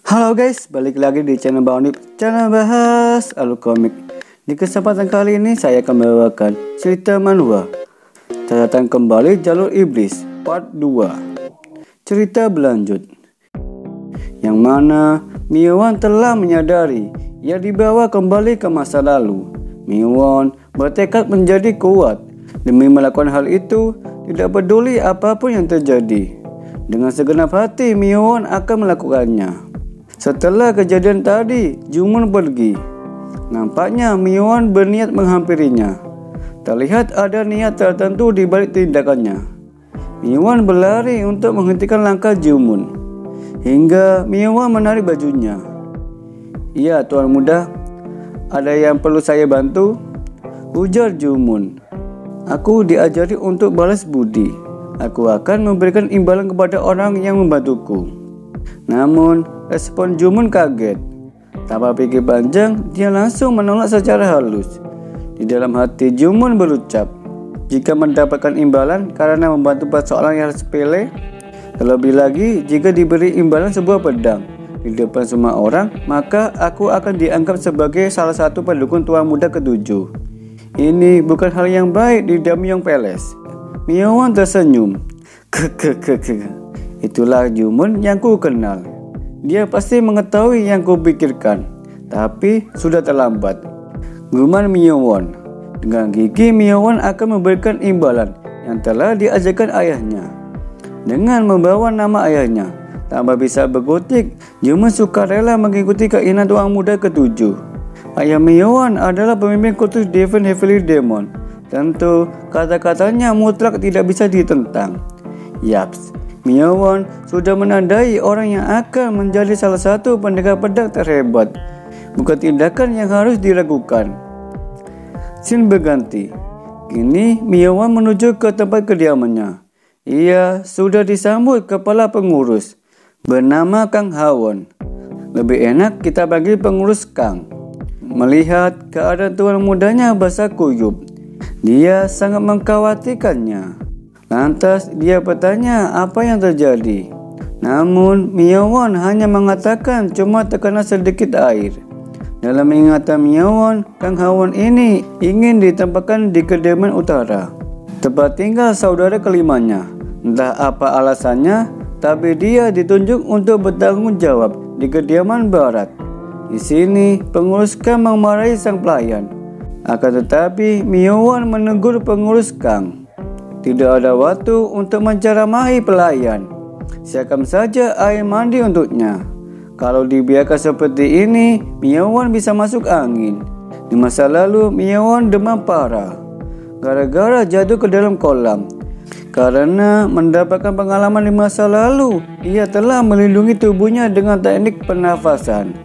Halo guys, balik lagi di channel Bang Onip, channel bahas alur komik. Di kesempatan kali ini saya akan membawakan cerita manhwa Catatan Kembali Jalur Iblis Part 2. Cerita berlanjut, yang mana Miwon telah menyadari ia dibawa kembali ke masa lalu. Miwon bertekad menjadi kuat demi melakukan hal itu, tidak peduli apapun yang terjadi. Dengan segenap hati Miwon akan melakukannya. Setelah kejadian tadi, Jumun pergi. Nampaknya Miwon berniat menghampirinya. Terlihat ada niat tertentu di balik tindakannya. Miwon berlari untuk menghentikan langkah Jumun, hingga Miwon menarik bajunya. "Iya, Tuan Muda, ada yang perlu saya bantu?" ujar Jumun. "Aku diajari untuk balas budi. Aku akan memberikan imbalan kepada orang yang membantuku." Namun, respon Jumun kaget. Tanpa pikir panjang, dia langsung menolak secara halus. Di dalam hati Jumun berucap, jika mendapatkan imbalan karena membantu persoalan yang sepele, terlebih lagi jika diberi imbalan sebuah pedang di depan semua orang, maka aku akan dianggap sebagai salah satu pendukung Tuan Muda ketujuh. Ini bukan hal yang baik di Damyong Palace. Miwon tersenyum. Itulah Jumun yang ku kenal. Dia pasti mengetahui yang ku pikirkan, tapi sudah terlambat, gumam Miwon. Dengan gigi Miwon akan memberikan imbalan yang telah diajarkan ayahnya. Dengan membawa nama ayahnya, tanpa bisa berkutik, Jumun sukarela mengikuti keinginan Tuan Muda ketujuh. Ayah Miwon adalah pemimpin kultus Devon Heavenly Demon. Tentu kata-katanya mutlak tidak bisa ditentang. Yaps, Miwon sudah menandai orang yang akan menjadi salah satu pendekar pedang terhebat. Bukan tindakan yang harus diragukan. Scene berganti. Kini Miwon menuju ke tempat kediamannya. Ia sudah disambut kepala pengurus bernama Kang Hawon. Lebih enak kita panggil pengurus Kang. Melihat keadaan tuan mudanya basah kuyup, dia sangat mengkhawatirkannya. Lantas dia bertanya apa yang terjadi. Namun Miwon hanya mengatakan cuma terkena sedikit air. Dalam ingatan Miwon, Kang Hawon ini ingin ditempatkan di kediaman utara, tempat tinggal saudara kelimanya. Entah apa alasannya, tapi dia ditunjuk untuk bertanggung jawab di kediaman barat. Di sini pengurus Kang memarahi sang pelayan. Akan tetapi Miwon menegur pengurus Kang. Tidak ada waktu untuk menceramahi pelayan. Siapkan saja air mandi untuknya. Kalau dibiarkan seperti ini, Miwon bisa masuk angin. Di masa lalu, Miwon demam parah gara-gara jatuh ke dalam kolam. Karena mendapatkan pengalaman di masa lalu, ia telah melindungi tubuhnya dengan teknik pernafasan.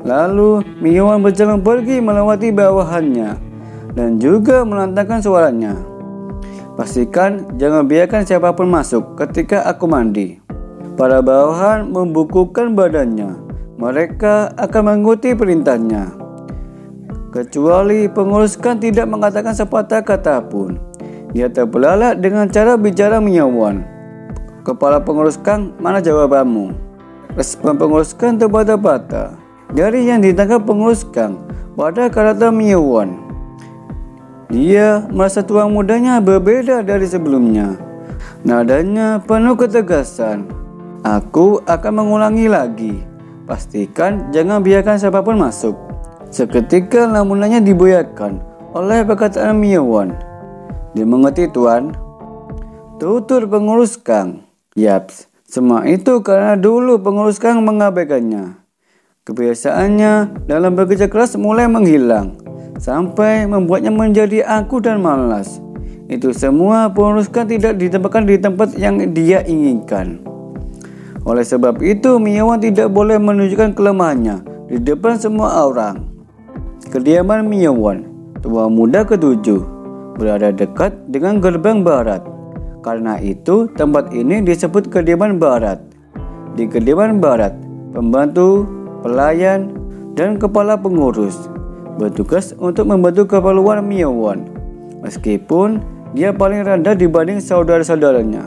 Lalu, Miwon berjalan pergi melewati bawahannya dan juga melantangkan suaranya. "Pastikan jangan biarkan siapapun masuk ketika aku mandi." Para bawahan membukukan badannya. Mereka akan mengikuti perintahnya. Kecuali pengurus Kang tidak mengatakan sepatah kata pun. Dia terbelalak dengan cara bicara Miwon. "Kepala pengurus Kang, mana jawabanmu?" Respon pengurus Kang terbata-bata dari yang ditangkap pengurus Kang pada karakter Miwon. Dia merasa tuan mudanya berbeda dari sebelumnya. Nadanya penuh ketegasan. "Aku akan mengulangi lagi. Pastikan jangan biarkan siapapun masuk." Seketika lamunannya diboyakan oleh perkataan Miwon. "Dimengerti, Tuan," tutur pengurus Kang. Yaps, semua itu karena dulu pengurus Kang mengabaikannya. Kebiasaannya dalam bekerja keras mulai menghilang, sampai membuatnya menjadi angkuh dan malas. Itu semua pengurus Kang tidak ditempatkan di tempat yang dia inginkan. Oleh sebab itu, Miwon tidak boleh menunjukkan kelemahannya di depan semua orang. Kediaman Miwon, Tuan Muda ketujuh, berada dekat dengan gerbang barat. Karena itu, tempat ini disebut kediaman barat. Di kediaman barat, pembantu, pelayan, dan kepala pengurus bertugas untuk membantu keperluan Miwon. Meskipun dia paling rendah dibanding saudara-saudaranya,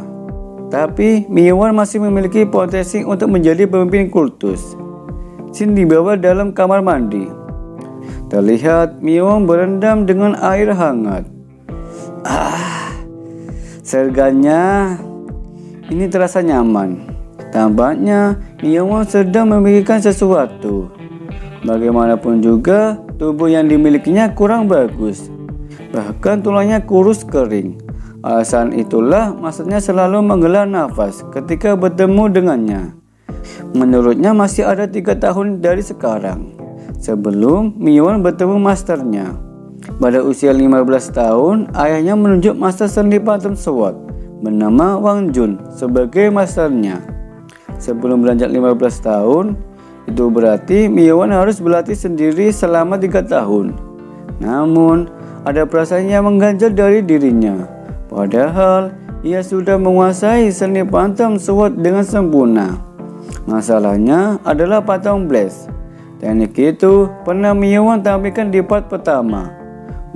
tapi Miwon masih memiliki potensi untuk menjadi pemimpin kultus. Sin dibawa dalam kamar mandi. Terlihat Myeowon berendam dengan air hangat. Serganya ini terasa nyaman. Tampaknya Myeowon sedang memikirkan sesuatu. Bagaimanapun juga, tubuh yang dimilikinya kurang bagus. Bahkan tulangnya kurus kering. Alasan itulah maksudnya selalu menghela nafas ketika bertemu dengannya. Menurutnya masih ada 3 tahun dari sekarang, sebelum Myeowon bertemu masternya. Pada usia 15 tahun, ayahnya menunjuk master seni Phantom Sword bernama Wang Jun sebagai masternya. Sebelum beranjak 15 tahun, itu berarti Myeowon harus berlatih sendiri selama 3 tahun. Namun, ada perasaan yang mengganjal dari dirinya. Padahal, ia sudah menguasai seni Phantom Sword dengan sempurna. Masalahnya adalah Phantom Blast. Teknik itu pernah Myeowon tampilkan di part pertama.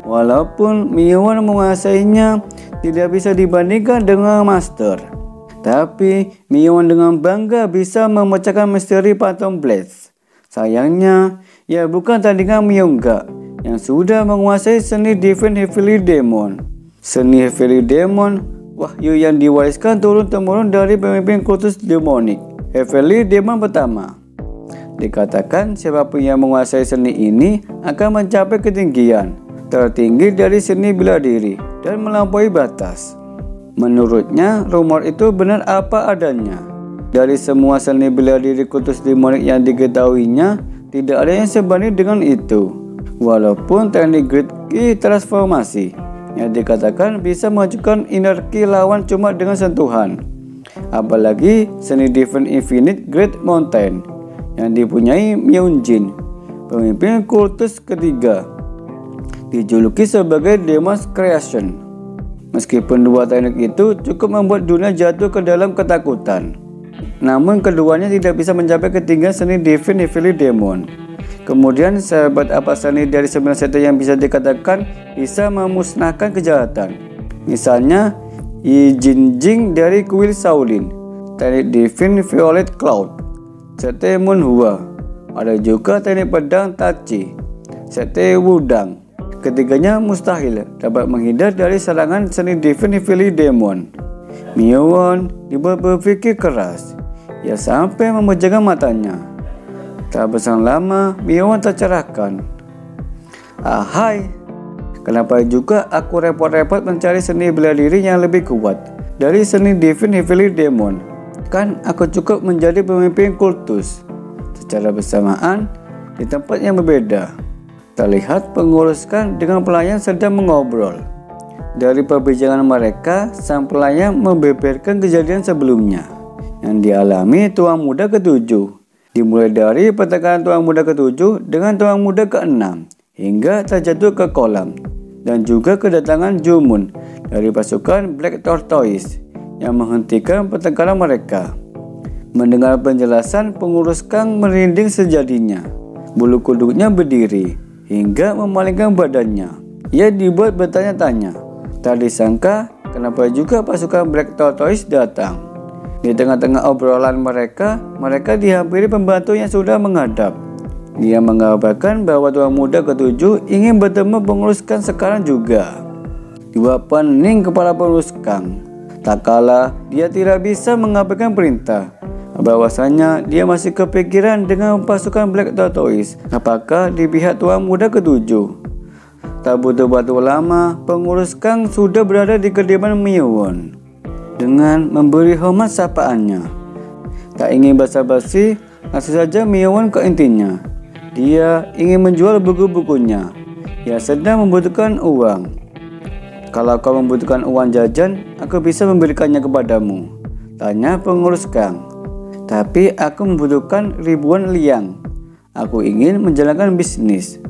Walaupun Myeowon menguasainya, tidak bisa dibandingkan dengan master. Tapi Myeowon dengan bangga bisa memecahkan misteri Phantom Blast. Sayangnya, ia bukan tandingan Myeongga yang sudah menguasai seni Divine Heavenly Demon. Seni Heavenly Demon, wahyu yang diwariskan turun-temurun dari pemimpin kultus demonik Heavenly Demon pertama. Dikatakan siapapun yang menguasai seni ini akan mencapai ketinggian tertinggi dari seni bela diri dan melampaui batas. Menurutnya, rumor itu benar apa adanya. Dari semua seni bela diri kultus demonik yang diketahuinya, tidak ada yang sebanding dengan itu. Walaupun teknik Great Ki transformasi yang dikatakan bisa mengajukan energi lawan cuma dengan sentuhan. Apalagi seni Divine Infinite Great Mountain yang dipunyai Myeonjin, pemimpin kultus ketiga, dijuluki sebagai Demon's Creation. Meskipun dua teknik itu cukup membuat dunia jatuh ke dalam ketakutan, namun keduanya tidak bisa mencapai ketinggian seni Divine Heavenly Demon. Kemudian sehebat apa seni dari 9 sekte yang bisa dikatakan bisa memusnahkan kejahatan? Misalnya Yi Jinjing dari kuil Shaolin, teknik Divine Violet Cloud, sekte Moonhua. Ada juga teknik pedang Tachi, sekte Wudang. Ketiganya mustahil dapat menghindar dari serangan seni Divine Heavenly Demon. Myeowon dibuat berpikir keras. Ia sampai memejamkan matanya. Tak berselang lama, Myeowon tercerahkan. Ahai, kenapa juga aku repot-repot mencari seni bela diri yang lebih kuat dari seni Divine Heavenly Demon? Kan aku cukup menjadi pemimpin kultus. Secara bersamaan, di tempat yang berbeda, terlihat pengurus Kang dengan pelayan sedang mengobrol. Dari perbincangan mereka, sang pelayan membeberkan kejadian sebelumnya yang dialami Tuan Muda ke-7. Dimulai dari pertengkaran Tuan Muda ke-7 dengan Tuan Muda ke-6 hingga terjatuh ke kolam, dan juga kedatangan Jumun dari pasukan Black Tortoise yang menghentikan pertengkaran mereka. Mendengar penjelasan, pengurus Kang merinding sejadinya. Bulu kuduknya berdiri hingga memalingkan badannya. Ia dibuat bertanya-tanya. Tak disangka kenapa juga pasukan Black Tortoise datang. Di tengah-tengah obrolan mereka dihampiri pembantu yang sudah menghadap. Dia mengabarkan bahwa Tuan Muda ke-7 ingin bertemu pengurus Kang sekarang juga. Dua pening kepala pengurus Kang. Tak kala dia tidak bisa mengabaikan perintah. Bahwasanya dia masih kepikiran dengan pasukan Black Tortoise. Apakah di pihak Tuan Muda ke-7? Tak butuh waktu lama, pengurus Kang sudah berada di kediaman Myeowon dengan memberi hormat sapaannya. Tak ingin basa-basi, langsung saja Myeowon ke intinya. Dia ingin menjual buku-bukunya. Ia sedang membutuhkan uang. Kalau kau membutuhkan uang jajan, aku bisa memberikannya kepadamu, tanya pengurus Kang. Tapi aku membutuhkan ribuan liang. Aku ingin menjalankan bisnis,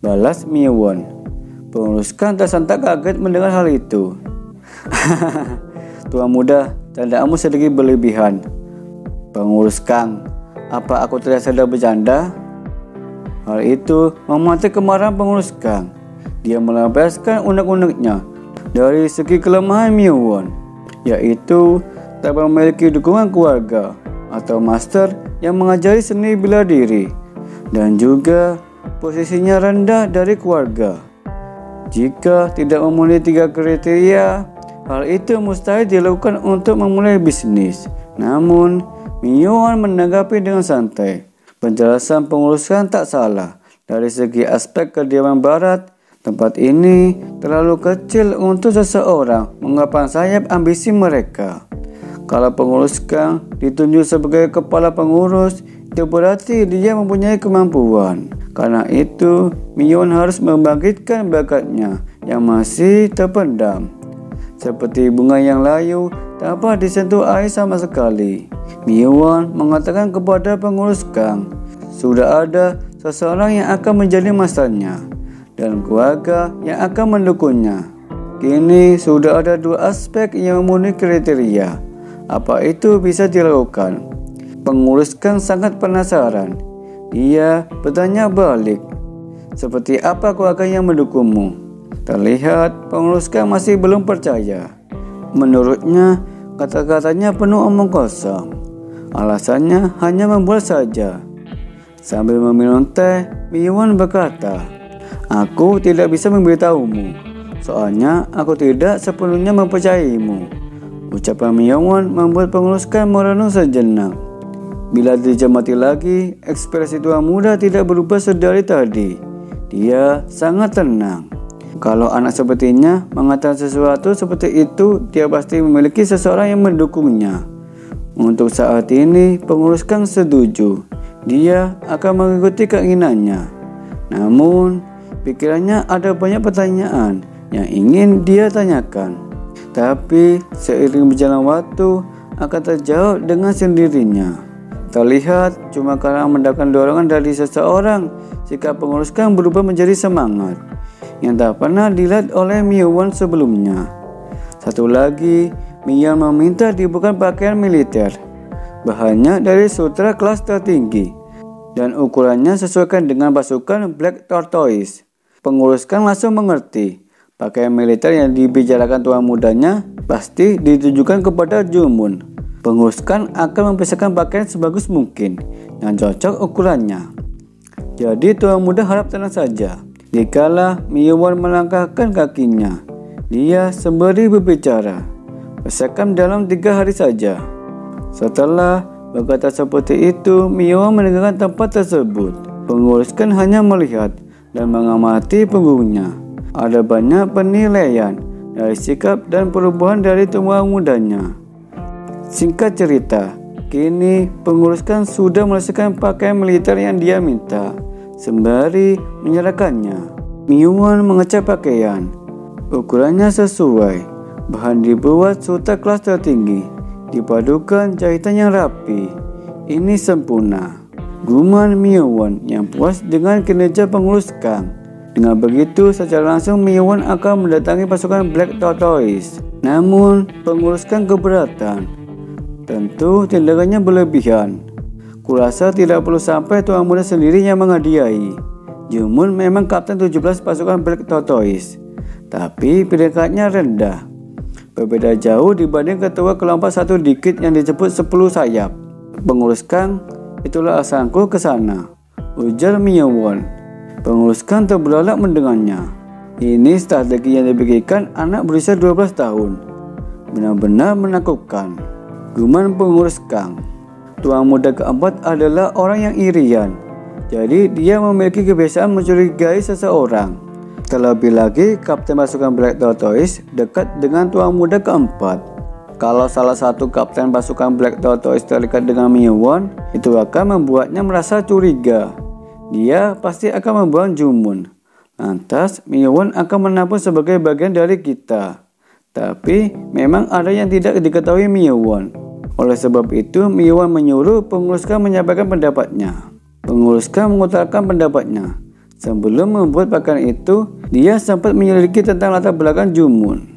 balas Myeowon. Pengurus Kang tersentak kaget mendengar hal itu. Tuan Muda, candaanmu sedikit berlebihan. Pengurus Kang, apa aku tidak sedang bercanda? Hal itu memantik kemarahan pengurus Kang. Dia melampiaskan unek-uneknya dari segi kelemahan Myeowon, yaitu tak memiliki dukungan keluarga atau master yang mengajari seni bela diri dan juga posisinya rendah dari keluarga. Jika tidak memenuhi 3 kriteria, hal itu mustahil dilakukan untuk memulai bisnis. Namun, Miyuan menanggapi dengan santai. Penjelasan pengurusan tak salah. Dari segi aspek kediaman barat, tempat ini terlalu kecil untuk seseorang menggapai sayap ambisi mereka. Kalau pengurus Kang ditunjuk sebagai kepala pengurus, itu berarti dia mempunyai kemampuan. Karena itu, Miyuan harus membangkitkan bakatnya yang masih terpendam. Seperti bunga yang layu tanpa disentuh air sama sekali, Miyuan mengatakan kepada pengurus Kang, sudah ada seseorang yang akan menjadi masternya dan keluarga yang akan mendukungnya. Kini sudah ada 2 aspek yang memenuhi kriteria. Apa itu bisa dilakukan? Pengurus Kang sangat penasaran. Dia bertanya balik, seperti apa keluarga yang mendukungmu? Terlihat pengurus Kang masih belum percaya. Menurutnya, kata-katanya penuh omong kosong. Alasannya hanya membuat saja. Sambil meminum teh, Miyuan berkata, aku tidak bisa memberitahumu, soalnya aku tidak sepenuhnya mempercayaimu. Ucapan Miyuan membuat pengurus Kang merenung sejenak. Bila dicermati lagi, ekspresi tua muda tidak berubah sedari tadi. Dia sangat tenang. Kalau anak sepertinya mengatakan sesuatu seperti itu, dia pasti memiliki seseorang yang mendukungnya. Untuk saat ini, pengurus Kang setuju. Dia akan mengikuti keinginannya. Namun, pikirannya ada banyak pertanyaan yang ingin dia tanyakan. Tapi, seiring berjalan waktu, akan terjawab dengan sendirinya. Terlihat cuma karena mendapatkan dorongan dari seseorang, sikap pengurus Kang berubah menjadi semangat yang tak pernah dilihat oleh Miyuan sebelumnya. Satu lagi, Miyuan meminta dibuatkan pakaian militer. Bahannya dari sutra kelas tertinggi dan ukurannya sesuaikan dengan pasukan Black Tortoise. Pengurus Kang langsung mengerti. Pakaian militer yang dibicarakan tuan mudanya pasti ditujukan kepada Jumun. Pengurus Kang akan mempersiapkan pakaian sebagus mungkin yang cocok ukurannya. Jadi tuan muda harap tenang saja. Dikala Miyuan melangkahkan kakinya, dia sembari berbicara, persiapkan dalam 3 hari saja. Setelah berkata seperti itu, Miyuan meninggalkan tempat tersebut. Pengurus Kang hanya melihat dan mengamati punggungnya. Ada banyak penilaian dari sikap dan perubahan dari tuan mudanya. Singkat cerita, kini pengurus Kang sudah menyelesaikan pakaian militer yang dia minta. Sembari menyerahkannya, Miyuan mengecek pakaian. Ukurannya sesuai, bahan dibuat sutra kelas tertinggi, dipadukan jahitan yang rapi. Ini sempurna, guman Miyuan yang puas dengan kinerja pengurus Kang. Dengan begitu, secara langsung Miyuan akan mendatangi pasukan Black Tortoise. Namun, pengurus Kang keberatan. Tentu tindakannya berlebihan. Kurasa tidak perlu sampai tuan muda sendiri yang menghadiahi. Jumun memang kapten 17 pasukan Black Tortoise, tapi peringkatnya rendah. Berbeda jauh dibanding ketua kelompok 1 dikit yang disebut 10 sayap. Pengurus Kang, itulah alasanku ke sana, ujar Miyuan. Pengurus Kang terbelalak mendengarnya. Ini strategi yang dipikirkan anak berusia 12 tahun. Benar-benar menakutkan, guman pengurus Kang. Tuan muda keempat adalah orang yang irian. Jadi dia memiliki kebiasaan mencurigai seseorang. Terlebih lagi kapten pasukan Black Tortoise dekat dengan tuan muda keempat. Kalau salah satu kapten pasukan Black Tortoise terdekat dengan Miyuan, itu akan membuatnya merasa curiga. Dia pasti akan membuang Jumun. Lantas Miyuan akan menampung sebagai bagian dari kita. Tapi memang ada yang tidak diketahui Miyuan. Oleh sebab itu, Miyuan menyuruh pengurus Kang menyampaikan pendapatnya. Pengurus Kang mengutarakan pendapatnya. Sebelum membuat pakaian itu, dia sempat menyelidiki tentang latar belakang Jumun.